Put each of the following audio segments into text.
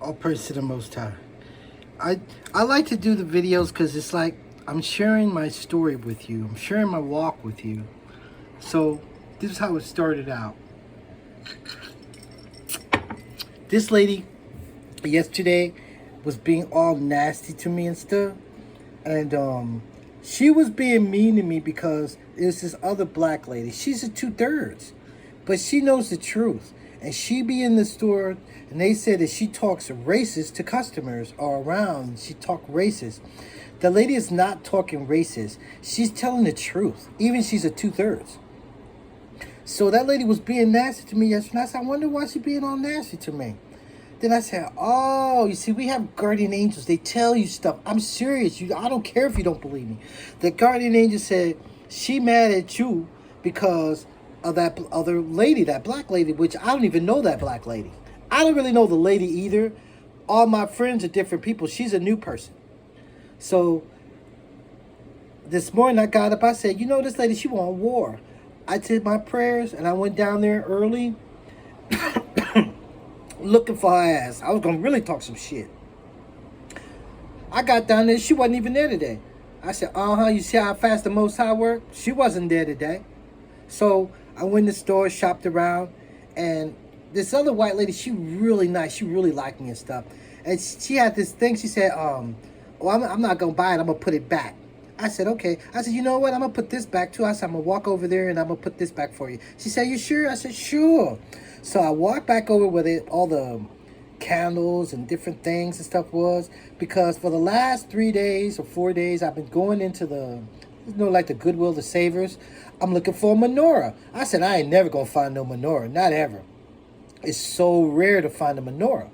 All praise to the Most High. I I like to do the videos because it's like I'm sharing my story with you. I'm sharing my walk with you. So this is how it started out. This lady yesterday was being all nasty to me and stuff, and she was being mean to me because there's this other black lady. She's a 2/3, but she knows the truth. And she be in the store, and they said that she talks racist to customers or around. She talk racist. The lady is not talking racist. She's telling the truth. Even she's a 2/3. So that lady was being nasty to me yesterday. I said, I wonder why she being all nasty to me. Then I said, oh, you see, we have guardian angels. They tell you stuff. I'm serious. I don't care if you don't believe me. The guardian angel said she mad at you because of that other lady, that black lady, which I don't even know that black lady. I don't really know the lady either. All my friends are different people. She's a new person. So this morning I got up. I said, you know, this lady, she want war. I did my prayers and I went down there early looking for her ass. I was going to really talk some shit. I got down there. She wasn't even there today. I said, you see how fast the Most High worked? She wasn't there today. So I went in the store, shopped around, and this other white lady, she really nice. She really liked me and stuff. And she had this thing. She said, I'm not going to buy it. I'm going to put it back. I said, okay. I said, you know what? I'm going to put this back too. I said, I'm going to walk over there and I'm going to put this back for you. She said, you sure? I said, sure. So I walked back over where all the candles and different things and stuff was, because for the last 3 days or 4 days, I've been going into like the Goodwill, the Savers. I'm looking for a menorah. I said, I ain't never going to find no menorah. Not ever. It's so rare to find a menorah.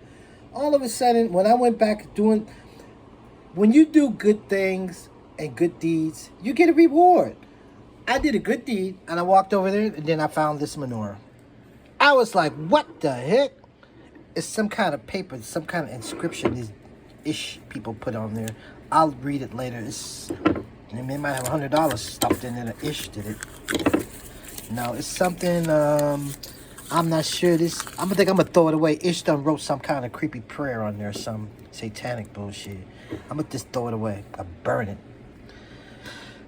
All of a sudden, when I went back when you do good things and good deeds, you get a reward. I did a good deed, and I walked over there, and then I found this menorah. I was like, what the heck? It's some kind of paper, some kind of inscription these ish people put on there. I'll read it later. They might have $100 stuffed in it. Ish did it. No, it's something, I'm not sure. I'm going to throw it away. Ish done wrote some kind of creepy prayer on there, some satanic bullshit. I'm going to just throw it away. I burn it.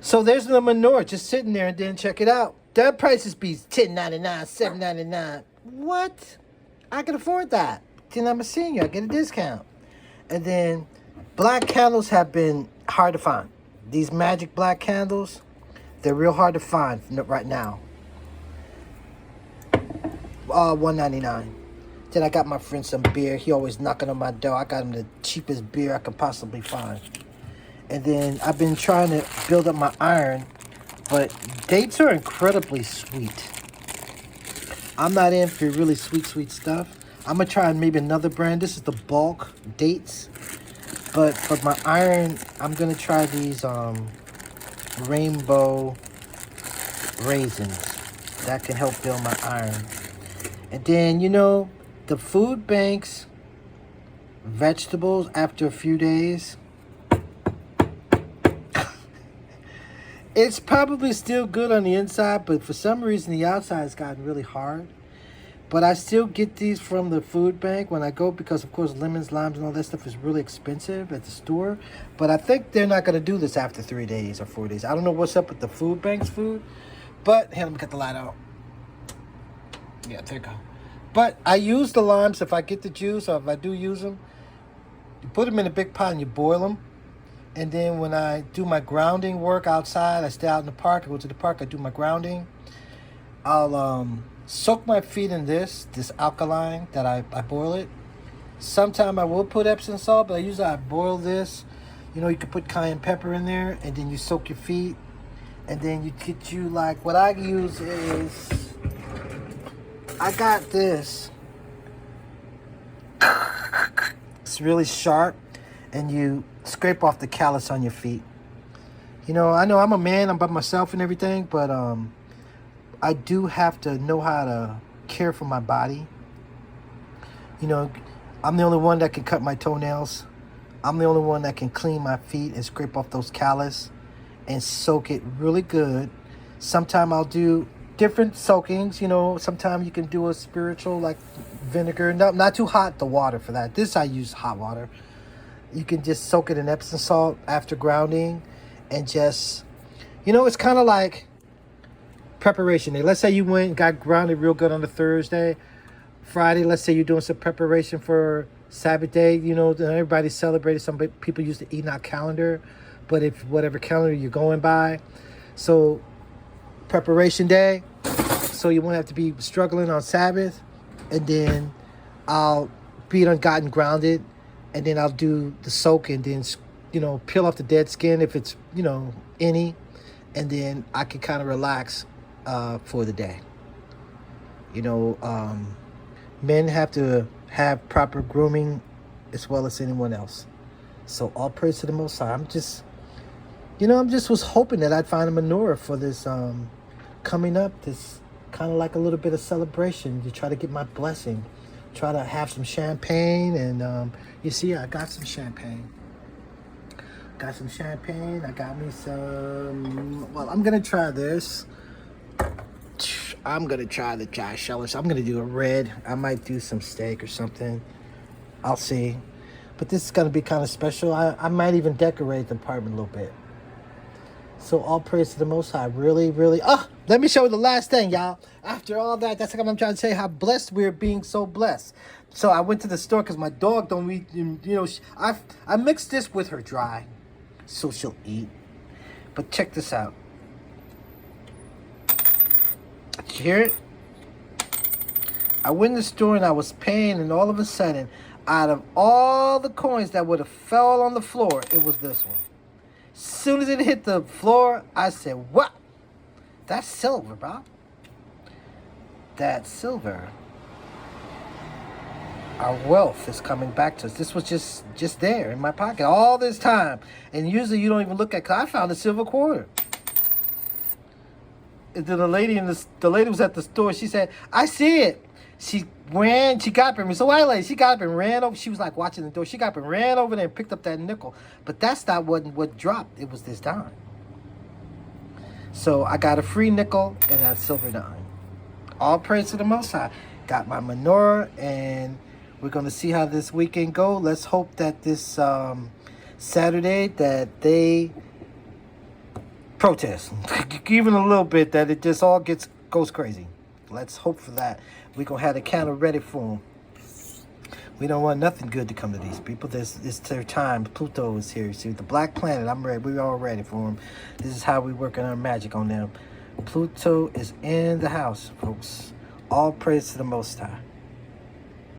So there's the menorah just sitting there, and then check it out. That prices be $10.99, $7.99. What? I can afford that. Then I'm a senior. I get a discount. And then black candles have been hard to find. These magic black candles, they're real hard to find right now. $1.99. Then I got my friend some beer. He always knocking on my door. I got him the cheapest beer I could possibly find. And then I've been trying to build up my iron, but dates are incredibly sweet. I'm not in for really sweet stuff. I'm going to try maybe another brand. This is the bulk dates. But for my iron, I'm going to try these rainbow raisins. That can help build my iron. And then, the food banks, vegetables after a few days, it's probably still good on the inside, but for some reason the outside has gotten really hard. But I still get these from the food bank when I go, because, of course, lemons, limes, and all that stuff is really expensive at the store. But I think they're not going to do this after 3 days or 4 days. I don't know what's up with the food bank's food. But, hey, let me cut the light out. Yeah, there you go. But I use the limes if I get the juice, or if I do use them. You put them in a big pot and you boil them. And then when I do my grounding work outside, I stay out in the park. I go to the park, I do my grounding. I'll soak my feet in this alkaline that I boil it. Sometimes I will put Epsom salt, but usually I boil this. You can put cayenne pepper in there, and then you soak your feet. And then you get what I use is, I got this. It's really sharp, and you scrape off the callus on your feet. I know I'm a man, I'm by myself and everything, but I do have to know how to care for my body. I'm the only one that can cut my toenails. I'm the only one that can clean my feet and scrape off those callus and soak it really good. Sometime I'll do different soakings. You know, sometimes you can do a spiritual like vinegar. No, not too hot, the water for that. This I use hot water. You can just soak it in Epsom salt after grounding and just, it's kind of like preparation day. Let's say you went and got grounded real good on a Thursday. Friday, let's say you're doing some preparation for Sabbath day. Everybody celebrated. Some people use the Enoch calendar, but if whatever calendar you're going by. So preparation day, so you won't have to be struggling on Sabbath. And then I'll be gotten grounded, and then I'll do the soak, and then peel off the dead skin if it's any, and then I can kind of relax for the day. Men have to have proper grooming as well as anyone else. So all praise to the Most High. I'm just was hoping that I'd find a menorah for this coming up. This kind of like a little bit of celebration to try to get my blessing. Try to have some champagne, and you see, I got some champagne. I got me some. Well, I'm gonna try this. I'm gonna try the dry shellers. I'm gonna do a red. I might do some steak or something. I'll see. But this is gonna be kind of special. I might even decorate the apartment a little bit. So all praise to the Most High. Really, really. Let me show you the last thing, y'all. After all that, that's what I'm trying to say, how blessed we're being, so blessed. So I went to the store because my dog don't eat. I mixed this with her dry, so she'll eat. But check this out. Did you hear it? I went in the store and I was paying, and all of a sudden, out of all the coins that would have fell on the floor, it was this one. As soon as it hit the floor, I said, "What? That's silver, bro. That's silver. Our wealth is coming back to us." This was just there in my pocket all this time, and usually you don't even look at. 'Cause I found a silver quarter. And then the lady was at the store. She said, "I see it." She ran. She got up and so white lady. She got up and ran over. She was like watching the door. She got up and ran over there and picked up that nickel. But that's not what dropped. It was this dime. So I got a free nickel and that silver dime. All praise to the Most High. Got my menorah, and we're gonna see how this weekend go. Let's hope that this Saturday that they protest, even a little bit, that it just all goes crazy. Let's hope for that. We're going to have the counter ready for them. We don't want nothing good to come to these people. It's their time. Pluto is here. See, the black planet, I'm ready. We're all ready for them. This is how we working our magic on them. Pluto is in the house, folks. All praise to the Most High.